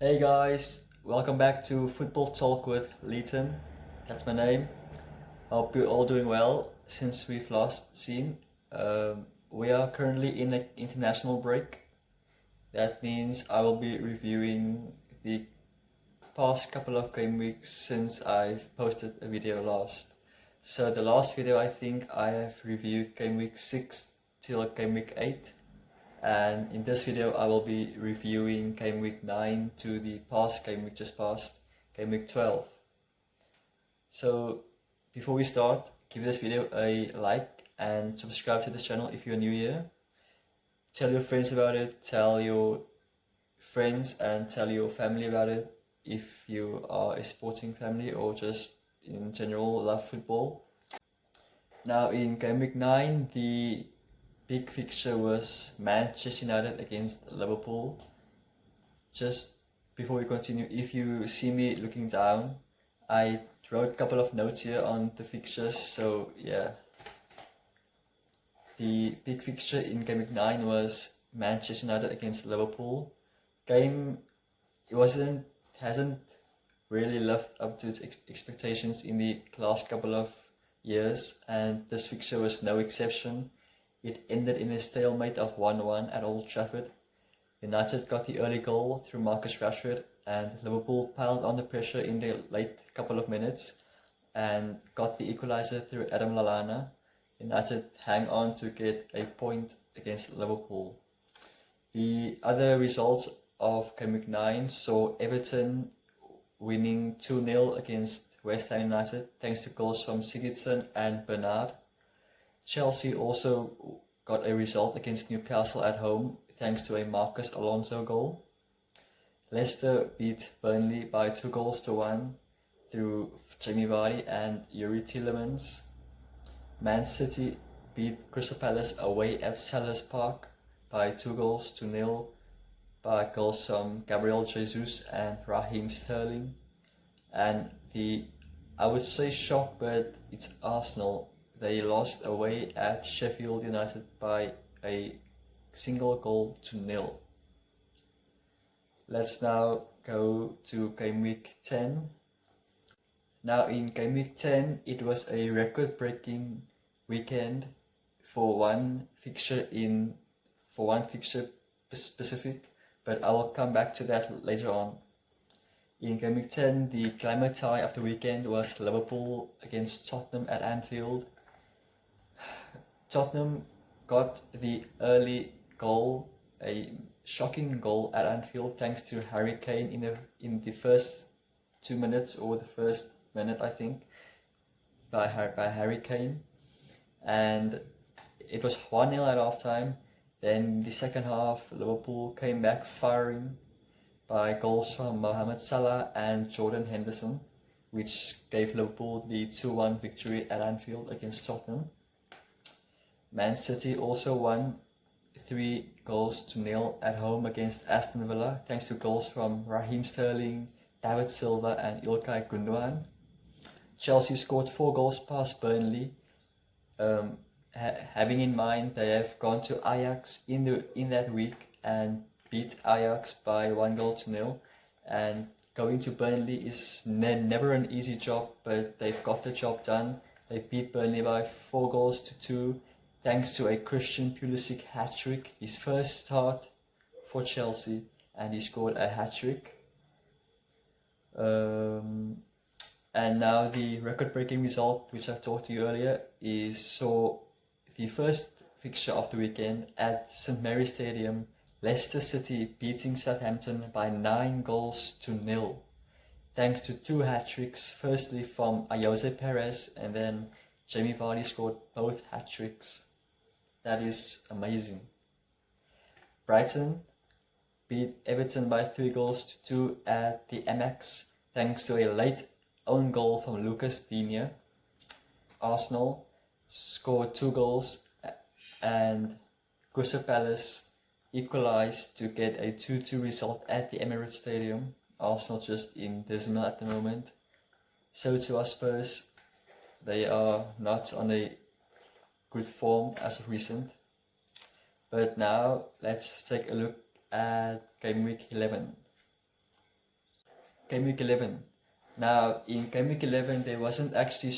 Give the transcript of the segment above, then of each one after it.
Hey guys, welcome back to Football Talk with Leighton. That's my name. Hope you're all doing well since we've last seen. We are currently in an international break. That means I will be reviewing the past couple of game weeks since I've posted a video last. So the last video I think I have reviewed game week 6 till game week 8. And in this video I will be reviewing game week 9 to the past game week just passed, game week 12. So before we start, give this video a like and subscribe to this channel if you're new here. Tell your friends about it, tell your friends and tell your family about it if you are a sporting family or just in general love football. Now in game week 9, the big fixture was Manchester United against Liverpool. Just before we continue, if you see me looking down, I wrote a couple of notes here on the fixtures, so yeah. The big fixture in game week 9 was Manchester United against Liverpool. Game hasn't really lived up to its expectations in the last couple of years, and this fixture was no exception. It ended in a stalemate of 1-1 at Old Trafford. United got the early goal through Marcus Rashford, and Liverpool piled on the pressure in the late couple of minutes and got the equaliser through Adam Lallana. United hang on to get a point against Liverpool. The other results of game week 9 saw Everton winning 2-0 against West Ham United thanks to goals from Sigurdsson and Bernard. Chelsea also got a result against Newcastle at home thanks to a Marcus Alonso goal. Leicester beat Burnley by 2-1 through Jamie Vardy and Yuri Tielemans. Man City beat Crystal Palace away at Selhurst Park by 2-0 by goals from Gabriel Jesus and Raheem Sterling. And I would say shock, but it's Arsenal. They lost away at Sheffield United by a single goal to nil. Let's now go to game week 10. Now in game week 10, it was a record-breaking weekend for one fixture specific, but I will come back to that later on. In game week 10, the glamour tie of the weekend was Liverpool against Tottenham at Anfield. Tottenham got the early goal, a shocking goal at Anfield thanks to Harry Kane in the first 2 minutes, or the first minute I think, by Harry Kane, and it was 1-0 at half time. Then the second half, Liverpool came back firing by goals from Mohamed Salah and Jordan Henderson, which gave Liverpool the 2-1 victory at Anfield against Tottenham. Man City also won 3-0 at home against Aston Villa thanks to goals from Raheem Sterling, David Silva and Ilkay Gundogan. Chelsea scored 4 goals past Burnley, having in mind they have gone to Ajax in that week and beat Ajax by 1-0, and going to Burnley is never an easy job, but they've got the job done. They beat Burnley by 4-2 thanks to a Christian Pulisic hat-trick, his first start for Chelsea, and he scored a hat-trick. And now the record-breaking result, which I've talked to you earlier, saw the first fixture of the weekend at St Mary's Stadium, Leicester City beating Southampton by 9-0 thanks to 2 hat-tricks, firstly from Ayoze Perez, and then Jamie Vardy scored both hat-tricks. That is amazing. Brighton beat Everton by 3-2 at the Amex thanks to a late own goal from Lucas Digne. Arsenal scored 2 goals and Crystal Palace equalized to get a 2-2 result at the Emirates Stadium. Arsenal just in dismal at the moment. So to our Spurs, they are not on a good form as of recent. But now let's take a look at game week 11. Game Week 11. Now, in Game Week 11, there wasn't actually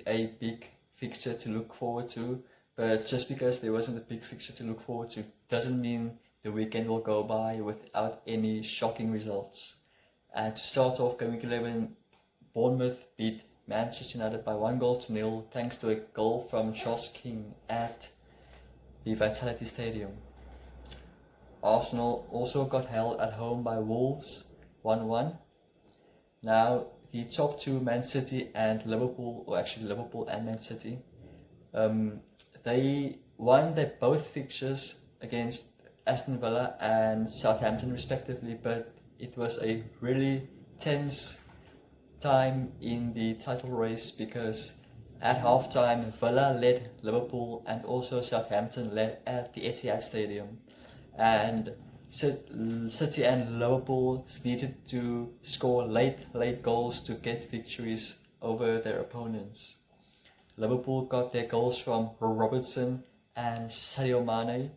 a big fixture to look forward to, but just because there wasn't a big fixture to look forward to doesn't mean the weekend will go by without any shocking results. And to start off Game Week 11, Bournemouth beat Manchester United by 1-0 thanks to a goal from Josh King at the Vitality Stadium. Arsenal also got held at home by Wolves 1-1. Now, the top two, Man City and Liverpool, or actually Liverpool and Man City, they won their both fixtures against Aston Villa and Southampton respectively, but it was a really tense time in the title race because at halftime Villa led Liverpool and also Southampton led at the Etihad Stadium, and City and Liverpool needed to score late goals to get victories over their opponents. Liverpool got their goals from Robertson and Sadio Mane,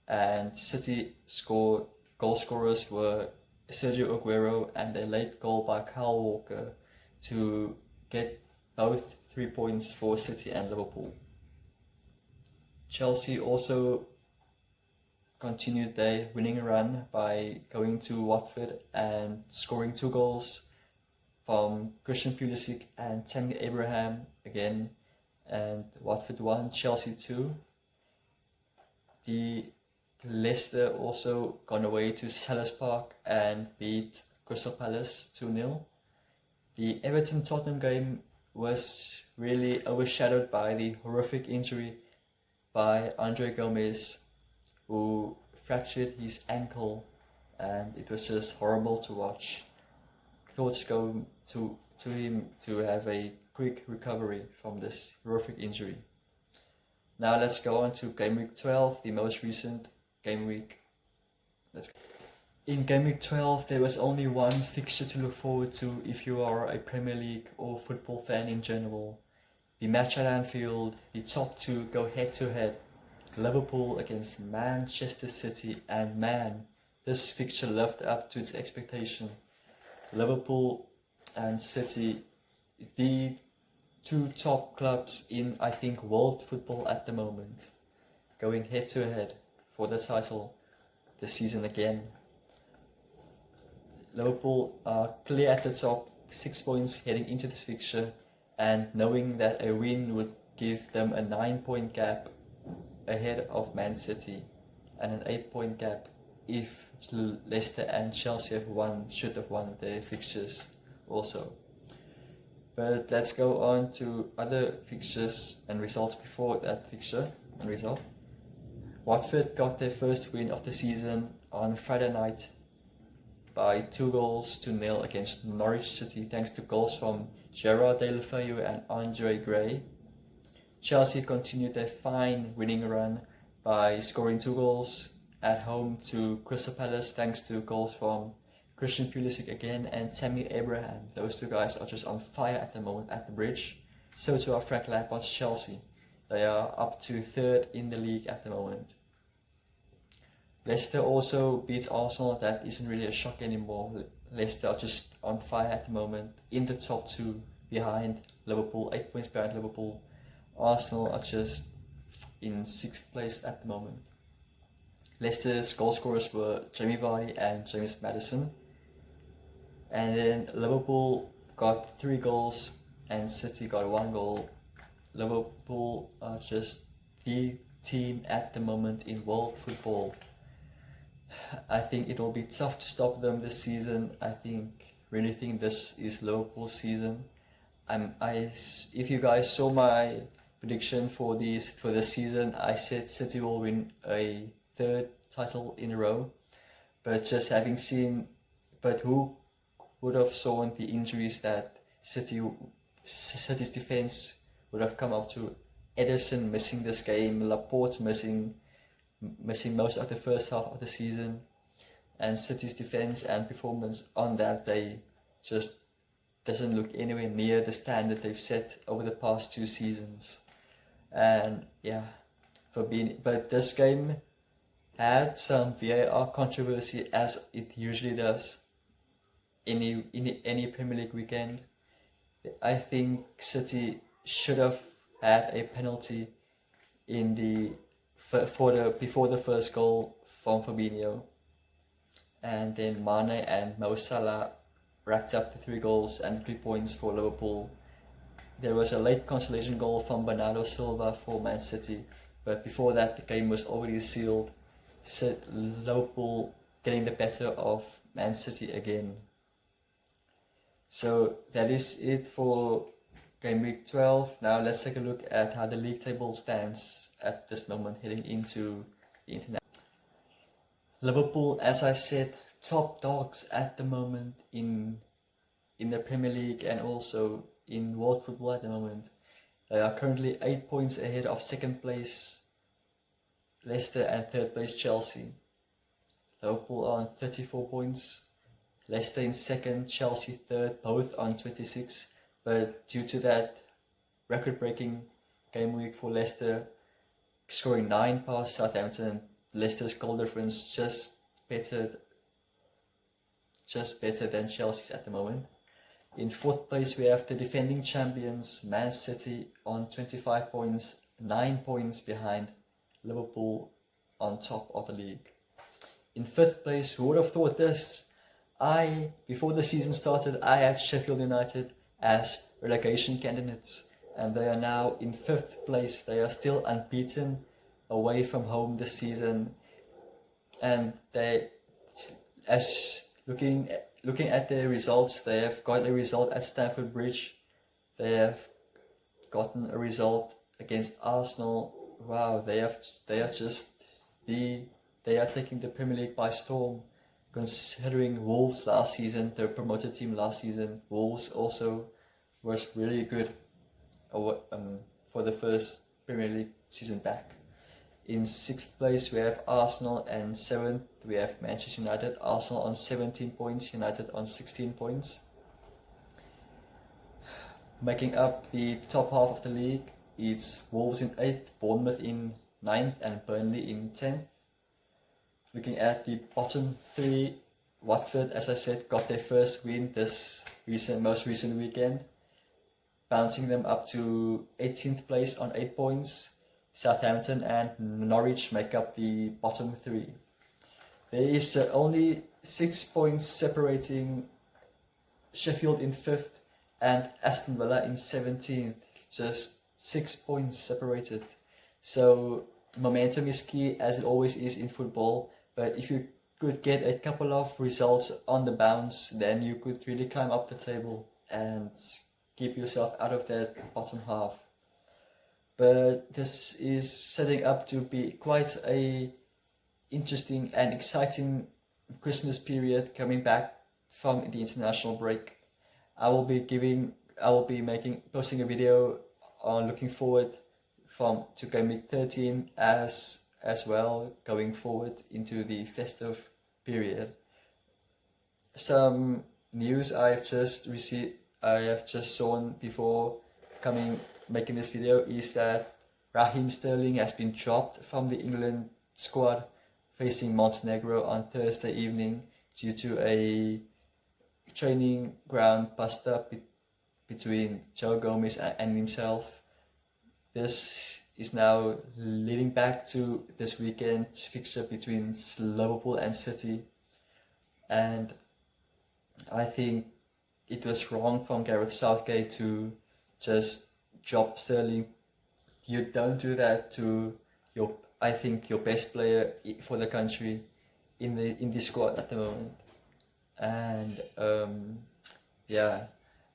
and City goal scorers were Sergio Aguero and a late goal by Kyle Walker to get both 3 points for City and Liverpool. Chelsea also continued their winning run by going to Watford and scoring 2 goals from Christian Pulisic and Tammy Abraham again, and Watford won, Chelsea 2. The Leicester also gone away to Selhurst Park and beat Crystal Palace 2-0. The Everton-Tottenham game was really overshadowed by the horrific injury by Andre Gomez, who fractured his ankle, and it was just horrible to watch. Thoughts go to him to have a quick recovery from this horrific injury. Now let's go on to Game Week 12, the most recent game week. In Game Week 12, there was only one fixture to look forward to if you are a Premier League or football fan in general. The match at Anfield, the top two go head to head. Liverpool against Manchester City, and man, this fixture lived up to its expectation. Liverpool and City, the two top clubs in, I think, world football at the moment, going head to head for the title this season again. Liverpool are clear at the top, 6 points heading into this fixture, and knowing that a win would give them a 9-point gap ahead of Man City and an 8-point gap if Leicester and Chelsea should have won their fixtures also. But let's go on to other fixtures and results before that fixture and result. Watford got their first win of the season on Friday night by 2-0 against Norwich City, thanks to goals from Gerard Deulofeu and Andre Gray. Chelsea continued their fine winning run by scoring 2 goals at home to Crystal Palace, thanks to goals from Christian Pulisic again and Tammy Abraham. Those two guys are just on fire at the moment at the bridge. So too are Frank Lampard's Chelsea. They are up to 3rd in the league at the moment. Leicester also beat Arsenal. That isn't really a shock anymore. Leicester are just on fire at the moment, in the top 2 behind Liverpool, 8 points behind Liverpool. Arsenal are just in 6th place at the moment. Leicester's goal scorers were Jamie Vardy and James Maddison. And then Liverpool got 3 goals and City got 1 goal. Liverpool are just the team at the moment in world football. I think it will be tough to stop them this season. I really think this is Liverpool's season. If you guys saw my prediction for this season, I said City will win a 3rd title in a row. But just having seen, who would have known the injuries that City's defense would have come up to? Ederson missing this game, Laporte missing most of the first half of the season, and City's defense and performance on that day just doesn't look anywhere near the standard they've set over the past 2 seasons. And yeah, but this game had some VAR controversy, as it usually does. any Premier League weekend. I think City should have had a penalty in the before the first goal from Fabinho, and then Mane and Mo Salah racked up the 3 goals and 3 points for Liverpool. There was a late consolation goal from Bernardo Silva for Man City, but before that the game was already sealed. Liverpool getting the better of Man City again. So that is it for Game Week 12. Now let's take a look at how the league table stands at this moment heading into the international. Liverpool, as I said, top dogs at the moment in the Premier League and also in world football at the moment. They are currently 8 points ahead of second place Leicester and third place Chelsea. Liverpool are on 34 points. Leicester in second, Chelsea third, both on 26. But due to that record-breaking game week for Leicester, scoring 9 past Southampton, Leicester's goal difference just better than Chelsea's at the moment. In fourth place, we have the defending champions, Man City, on 25 points, 9 points behind Liverpool on top of the league. In fifth place, who would have thought this? Before the season started, I had Sheffield United as relegation candidates, and they are now in fifth place. They are still unbeaten away from home this season, and looking at their results, they have got a result at Stamford Bridge. They have gotten a result against Arsenal. Wow, they are taking the Premier League by storm. Considering Wolves last season, the promoted team last season, Wolves also was really good for the first Premier League season back. In sixth place we have Arsenal, and seventh we have Manchester United. Arsenal on 17 points, United on 16 points. Making up the top half of the league, it's Wolves in 8th, Bournemouth in 9th and Burnley in 10th. Looking at the bottom 3, Watford, as I said, got their first win this most recent weekend, bouncing them up to 18th place on 8 points. Southampton and Norwich make up the bottom 3. There is only 6 points separating Sheffield in 5th and Aston Villa in 17th. Just 6 points separated. So momentum is key, as it always is in football. But if you could get a couple of results on the bounce, then you could really climb up the table and keep yourself out of that bottom half. But this is setting up to be quite a interesting and exciting Christmas period coming back from the international break. I will be posting a video on looking forward to Gameweek 13 as well, going forward into the festive period. Some news I have just saw before making this video is that Raheem Sterling has been dropped from the England squad facing Montenegro on Thursday evening due to a training ground bust up between Joe Gomes and himself. This is now leading back to this weekend's fixture between Liverpool and City, and I think it was wrong from Gareth Southgate to just drop Sterling. You don't do that to your best player for the country in the squad at the moment. And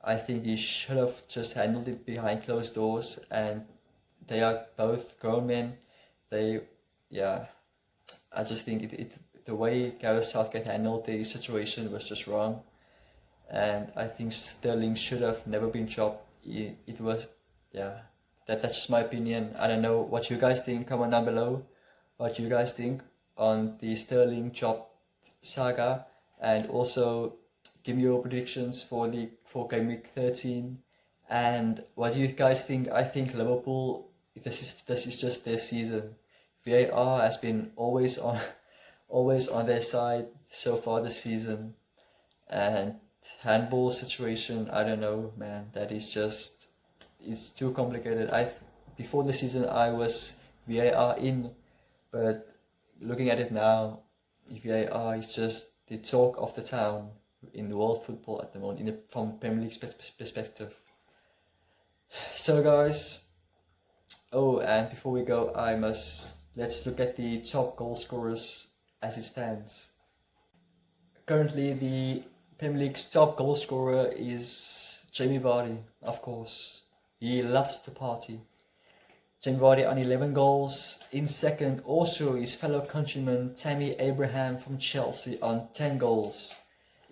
I think he should have just handled it behind closed doors, and they are both grown men. I just think the way Gareth Southgate handled the situation was just wrong, and I think Sterling should have never been dropped. That's just my opinion. I don't know what you guys think. Comment down below what you guys think on the Sterling drop saga, and also give me your predictions for Game Week 13. And what do you guys think? I think Liverpool, this is just their season. VAR has been always on their side so far this season, and handball situation, I don't know, man. That is just, it's too complicated. Before the season I was VAR in, but looking at it now, VAR is just the talk of the town in the world football at the moment, from Premier League perspective. So guys, oh, and before we go, let's look at the top goal scorers as it stands. Currently, the Premier League's top goal scorer is Jamie Vardy, of course. He loves to party. Jamie Vardy on 11 goals. In second, also his fellow countryman Tammy Abraham from Chelsea on 10 goals.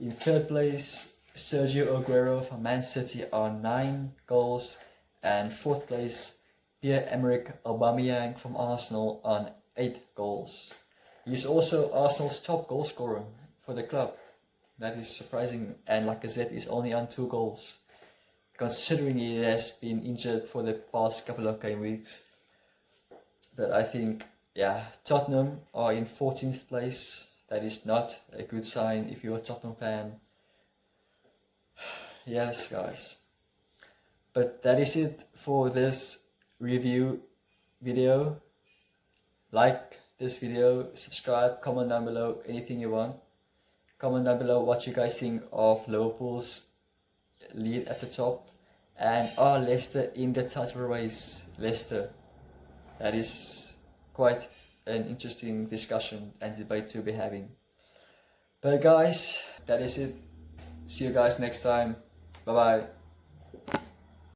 In third place, Sergio Aguero from Man City on 9 goals. And fourth place, Pierre-Emerick Aubameyang from Arsenal on 8 goals. He is also Arsenal's top goal scorer for the club. That is surprising, and Lacazette is only on 2 goals, considering he has been injured for the past couple of game weeks. But I think, yeah, Tottenham are in 14th place. That is not a good sign if you're a Tottenham fan. Yes, guys. But that is it for this review video. Like this video, subscribe, comment down below anything you want. Comment down below what you guys think of Liverpool's lead at the top, and are Leicester in the title race? Leicester. That is quite an interesting discussion and debate to be having. But guys, that is it. See you guys next time. Bye bye.